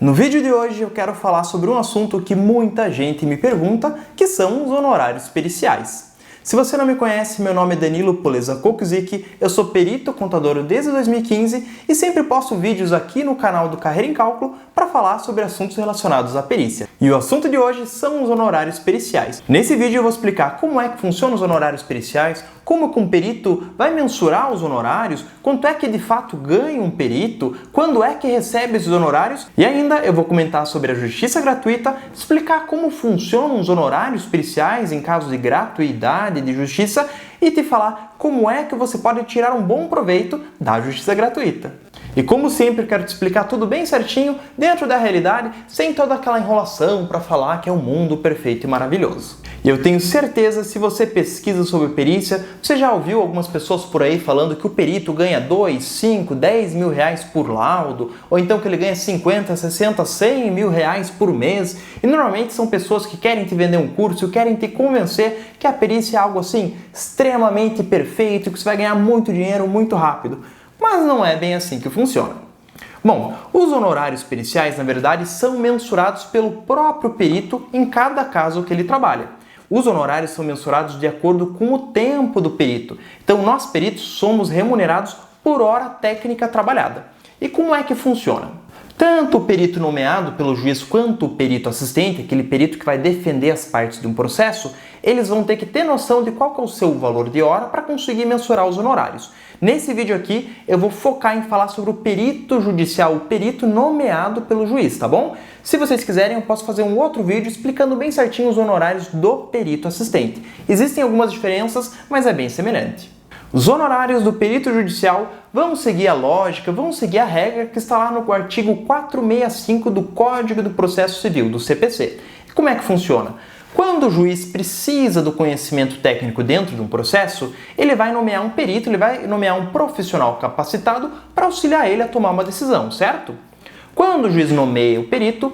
No vídeo de hoje eu quero falar sobre um assunto que muita gente me pergunta, que são os honorários periciais. Se você não me conhece, meu nome é Danilo Poleza Kokzik, eu sou perito contador desde 2015 e sempre posto vídeos aqui no canal do Carreira em Cálculo para falar sobre assuntos relacionados à perícia. E o assunto de hoje são os honorários periciais. Nesse vídeo eu vou explicar como é que funcionam os honorários periciais, como que um perito vai mensurar os honorários, quanto é que de fato ganha um perito, quando é que recebe esses honorários e ainda eu vou comentar sobre a justiça gratuita, explicar como funcionam os honorários periciais em caso de gratuidade de justiça e te falar como é que você pode tirar um bom proveito da justiça gratuita. E como sempre, quero te explicar tudo bem certinho, dentro da realidade, sem toda aquela enrolação para falar que é um mundo perfeito e maravilhoso. E eu tenho certeza, se você pesquisa sobre perícia, você já ouviu algumas pessoas por aí falando que o perito ganha 2, 5, 10 mil reais por laudo, ou então que ele ganha 50, 60, 100 mil reais por mês. E normalmente são pessoas que querem te vender um curso, querem te convencer que a perícia é algo assim extremamente perfeito, que você vai ganhar muito dinheiro muito rápido. Mas não é bem assim que funciona. Bom, os honorários periciais, na verdade, são mensurados pelo próprio perito em cada caso que ele trabalha. Os honorários são mensurados de acordo com o tempo do perito. Então, nós peritos somos remunerados por hora técnica trabalhada. E como é que funciona? Tanto o perito nomeado pelo juiz quanto o perito assistente, aquele perito que vai defender as partes de um processo, eles vão ter que ter noção de qual que é o seu valor de hora para conseguir mensurar os honorários. Nesse vídeo aqui, eu vou focar em falar sobre o perito judicial, o perito nomeado pelo juiz, tá bom? Se vocês quiserem, eu posso fazer um outro vídeo explicando bem certinho os honorários do perito assistente. Existem algumas diferenças, mas é bem semelhante. Os honorários do perito judicial vão seguir a lógica, vão seguir a regra que está lá no artigo 465 do Código do Processo Civil, do CPC. E como é que funciona? Quando o juiz precisa do conhecimento técnico dentro de um processo, ele vai nomear um perito, ele vai nomear um profissional capacitado para auxiliar ele a tomar uma decisão, certo? Quando o juiz nomeia o perito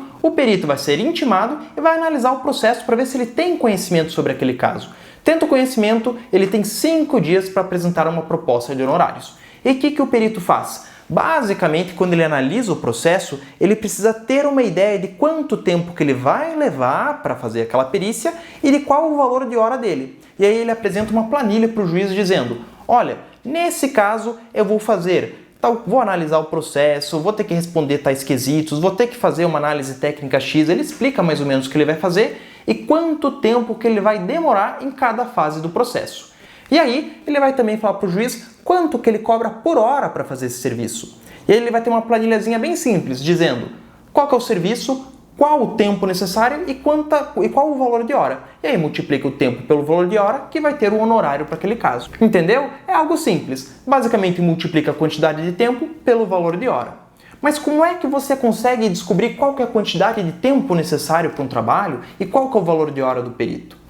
vai ser intimado e vai analisar o processo para ver se ele tem conhecimento sobre aquele caso. Tendo conhecimento, ele tem 5 dias para apresentar uma proposta de honorários. E o que o perito faz? Basicamente, quando ele analisa o processo, ele precisa ter uma ideia de quanto tempo que ele vai levar para fazer aquela perícia e de qual o valor de hora dele. E aí ele apresenta uma planilha para o juiz dizendo, olha, nesse caso eu vou analisar o processo, vou ter que responder tais quesitos, vou ter que fazer uma análise técnica X, ele explica mais ou menos o que ele vai fazer e quanto tempo que ele vai demorar em cada fase do processo. E aí, ele vai também falar para o juiz quanto que ele cobra por hora para fazer esse serviço. E aí ele vai ter uma planilhazinha bem simples, dizendo qual que é o serviço, qual o tempo necessário e qual o valor de hora. E aí multiplica o tempo pelo valor de hora, que vai ter o honorário para aquele caso. Entendeu? É algo simples. Basicamente multiplica a quantidade de tempo pelo valor de hora. Mas como é que você consegue descobrir qual que é a quantidade de tempo necessário para um trabalho e qual que é o valor de hora do perito?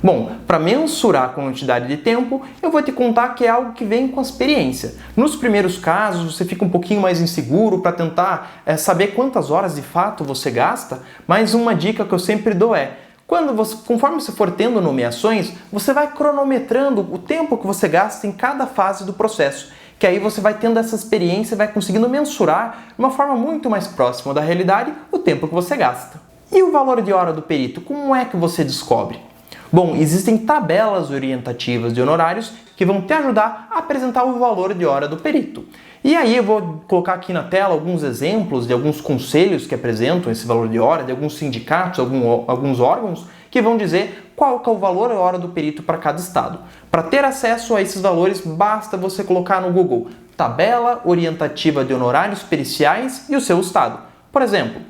Bom, para mensurar a quantidade de tempo, eu vou te contar que é algo que vem com a experiência. Nos primeiros casos, você fica um pouquinho mais inseguro para tentar saber quantas horas de fato você gasta, mas uma dica que eu sempre dou é, conforme você for tendo nomeações, você vai cronometrando o tempo que você gasta em cada fase do processo, que aí você vai tendo essa experiência e vai conseguindo mensurar de uma forma muito mais próxima da realidade o tempo que você gasta. E o valor de hora do perito, como é que você descobre? Bom, existem tabelas orientativas de honorários que vão te ajudar a apresentar o valor de hora do perito. E aí eu vou colocar aqui na tela alguns exemplos de alguns conselhos que apresentam esse valor de hora, de alguns sindicatos, alguns órgãos, que vão dizer qual que é o valor de hora do perito para cada estado. Para ter acesso a esses valores, basta você colocar no Google Tabela Orientativa de Honorários Periciais e o seu estado. Por exemplo,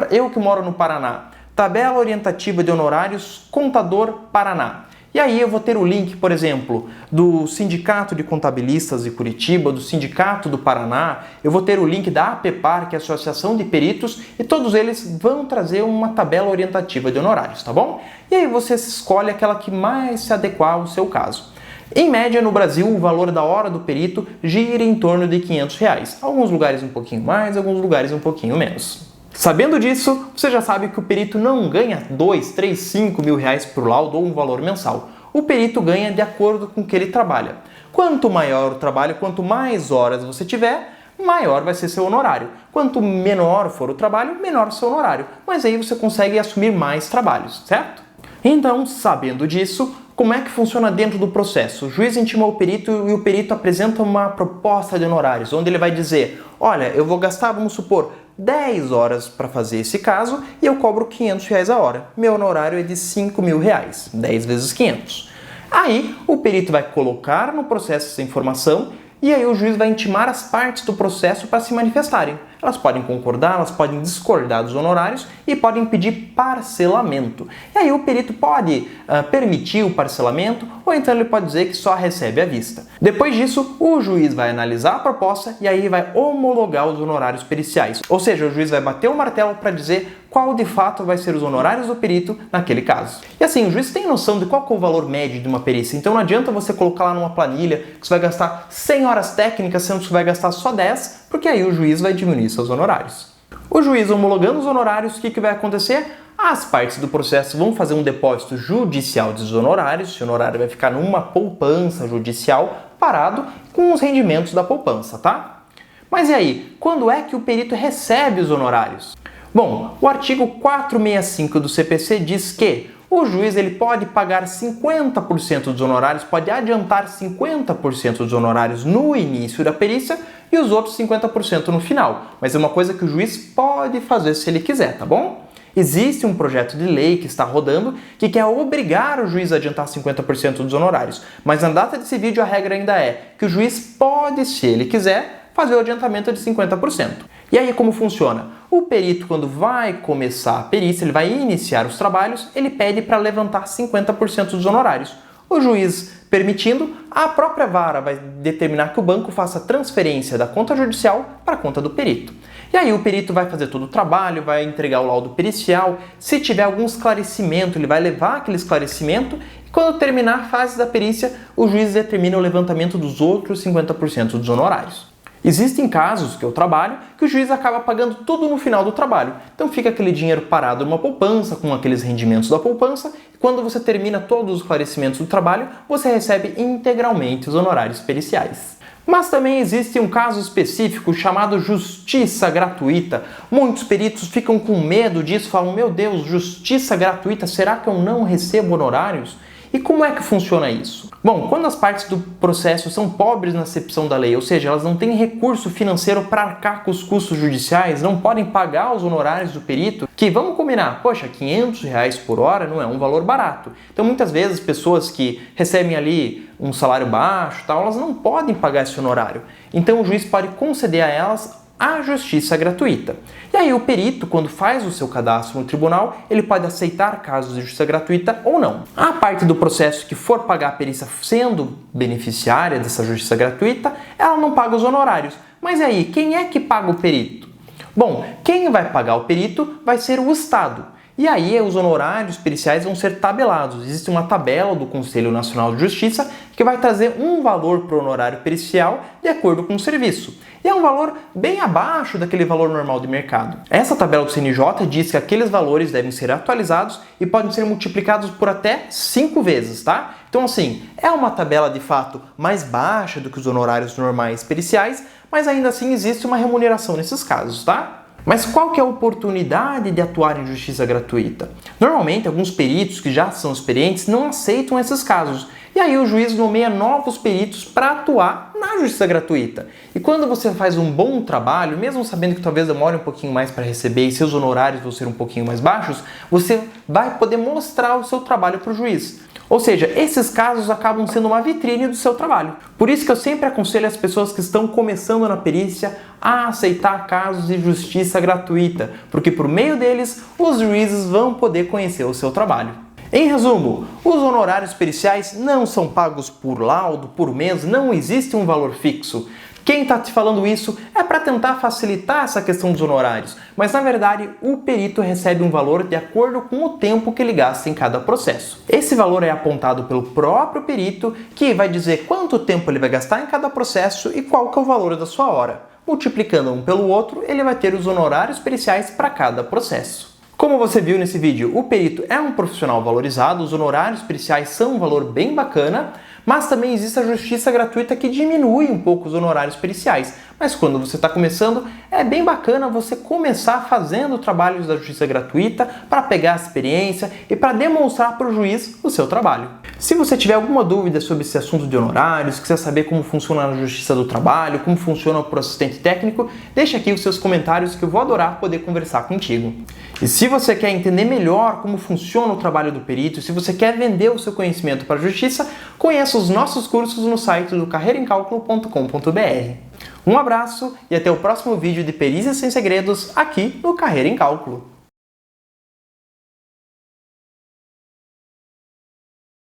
eu que moro no Paraná, Tabela Orientativa de Honorários Contador Paraná. E aí eu vou ter o link, por exemplo, do Sindicato de Contabilistas de Curitiba, do Sindicato do Paraná, eu vou ter o link da APEPAR, que é a Associação de Peritos, e todos eles vão trazer uma tabela orientativa de honorários, tá bom? E aí você escolhe aquela que mais se adequar ao seu caso. Em média, no Brasil, o valor da hora do perito gira em torno de R$500. Alguns lugares um pouquinho mais, alguns lugares um pouquinho menos. Sabendo disso, você já sabe que o perito não ganha 2, 3, 5 mil reais por laudo ou um valor mensal. O perito ganha de acordo com o que ele trabalha. Quanto maior o trabalho, quanto mais horas você tiver, maior vai ser seu honorário. Quanto menor for o trabalho, menor o seu honorário. Mas aí você consegue assumir mais trabalhos, certo? Então, sabendo disso, como é que funciona dentro do processo? O juiz intima o perito e o perito apresenta uma proposta de honorários, onde ele vai dizer, olha, eu vou gastar, vamos supor, 10 horas para fazer esse caso e eu cobro R$500 a hora. Meu honorário é de R$5.000, 10 vezes 500. Aí o perito vai colocar no processo essa informação e aí o juiz vai intimar as partes do processo para se manifestarem. Elas podem concordar, elas podem discordar dos honorários e podem pedir parcelamento. E aí o perito pode permitir o parcelamento ou então ele pode dizer que só recebe à vista. Depois disso, o juiz vai analisar a proposta e aí vai homologar os honorários periciais. Ou seja, o juiz vai bater o martelo para dizer qual de fato vai ser os honorários do perito naquele caso. E assim, o juiz tem noção de qual que é o valor médio de uma perícia, então não adianta você colocar lá numa planilha que você vai gastar 100 horas técnicas, sendo que você vai gastar só 10, porque aí o juiz vai diminuir seus honorários. O juiz homologando os honorários, o que vai acontecer? As partes do processo vão fazer um depósito judicial dos honorários, esse honorário vai ficar numa poupança judicial parado com os rendimentos da poupança, tá? Mas e aí, quando é que o perito recebe os honorários? Bom, o artigo 465 do CPC diz que o juiz ele pode pagar 50% dos honorários, pode adiantar 50% dos honorários no início da perícia e os outros 50% no final. Mas é uma coisa que o juiz pode fazer se ele quiser, tá bom? Existe um projeto de lei que está rodando que quer obrigar o juiz a adiantar 50% dos honorários. Mas na data desse vídeo a regra ainda é que o juiz pode, se ele quiser, fazer o adiantamento de 50%. E aí como funciona? O perito, quando vai começar a perícia, ele vai iniciar os trabalhos, ele pede para levantar 50% dos honorários. O juiz permitindo, a própria vara vai determinar que o banco faça transferência da conta judicial para a conta do perito. E aí o perito vai fazer todo o trabalho, vai entregar o laudo pericial, se tiver algum esclarecimento, ele vai levar aquele esclarecimento e quando terminar a fase da perícia, o juiz determina o levantamento dos outros 50% dos honorários. Existem casos que eu trabalho que o juiz acaba pagando tudo no final do trabalho. Então fica aquele dinheiro parado numa poupança, com aqueles rendimentos da poupança, e quando você termina todos os esclarecimentos do trabalho, você recebe integralmente os honorários periciais. Mas também existe um caso específico chamado justiça gratuita. Muitos peritos ficam com medo disso, falam, meu Deus, justiça gratuita, será que eu não recebo honorários? E como é que funciona isso? Bom, quando as partes do processo são pobres na acepção da lei, ou seja, elas não têm recurso financeiro para arcar com os custos judiciais, não podem pagar os honorários do perito, que vamos combinar, poxa, R$500 por hora não é um valor barato. Então muitas vezes pessoas que recebem ali um salário baixo, tal, elas não podem pagar esse honorário. Então o juiz pode conceder a elas a justiça gratuita. E aí o perito, quando faz o seu cadastro no tribunal, ele pode aceitar casos de justiça gratuita ou não. A parte do processo que for pagar a perícia sendo beneficiária dessa justiça gratuita, ela não paga os honorários. Mas aí, quem é que paga o perito? Bom, quem vai pagar o perito vai ser o Estado. E aí os honorários periciais vão ser tabelados. Existe uma tabela do Conselho Nacional de Justiça que vai trazer um valor para o honorário pericial de acordo com o serviço. E é um valor bem abaixo daquele valor normal de mercado. Essa tabela do CNJ diz que aqueles valores devem ser atualizados e podem ser multiplicados por até 5 vezes, tá? Então assim, é uma tabela de fato mais baixa do que os honorários normais periciais, mas ainda assim existe uma remuneração nesses casos, tá? Mas qual que é a oportunidade de atuar em justiça gratuita? Normalmente, alguns peritos que já são experientes não aceitam esses casos. E aí o juiz nomeia novos peritos para atuar na justiça gratuita. E quando você faz um bom trabalho, mesmo sabendo que talvez demore um pouquinho mais para receber e seus honorários vão ser um pouquinho mais baixos, você vai poder mostrar o seu trabalho para o juiz. Ou seja, esses casos acabam sendo uma vitrine do seu trabalho. Por isso que eu sempre aconselho as pessoas que estão começando na perícia a aceitar casos de justiça gratuita, porque por meio deles os juízes vão poder conhecer o seu trabalho. Em resumo, os honorários periciais não são pagos por laudo, por mês, não existe um valor fixo. Quem está te falando isso é para tentar facilitar essa questão dos honorários, mas na verdade o perito recebe um valor de acordo com o tempo que ele gasta em cada processo. Esse valor é apontado pelo próprio perito, que vai dizer quanto tempo ele vai gastar em cada processo e qual que é o valor da sua hora. Multiplicando um pelo outro, ele vai ter os honorários periciais para cada processo. Como você viu nesse vídeo, o perito é um profissional valorizado, os honorários periciais são um valor bem bacana, Mas também existe a justiça gratuita que diminui um pouco os honorários periciais. Mas quando você está começando, é bem bacana você começar fazendo trabalhos da justiça gratuita para pegar a experiência e para demonstrar para o juiz o seu trabalho. Se você tiver alguma dúvida sobre esse assunto de honorários, quiser saber como funciona a justiça do trabalho, como funciona o assistente técnico, deixa aqui os seus comentários que eu vou adorar poder conversar contigo. E se você quer entender melhor como funciona o trabalho do perito, se você quer vender o seu conhecimento para a justiça, conheça os nossos cursos no site do carreiraemcalculo.com.br. Um abraço e até o próximo vídeo de Perícia Sem Segredos aqui no Carreira em Cálculo.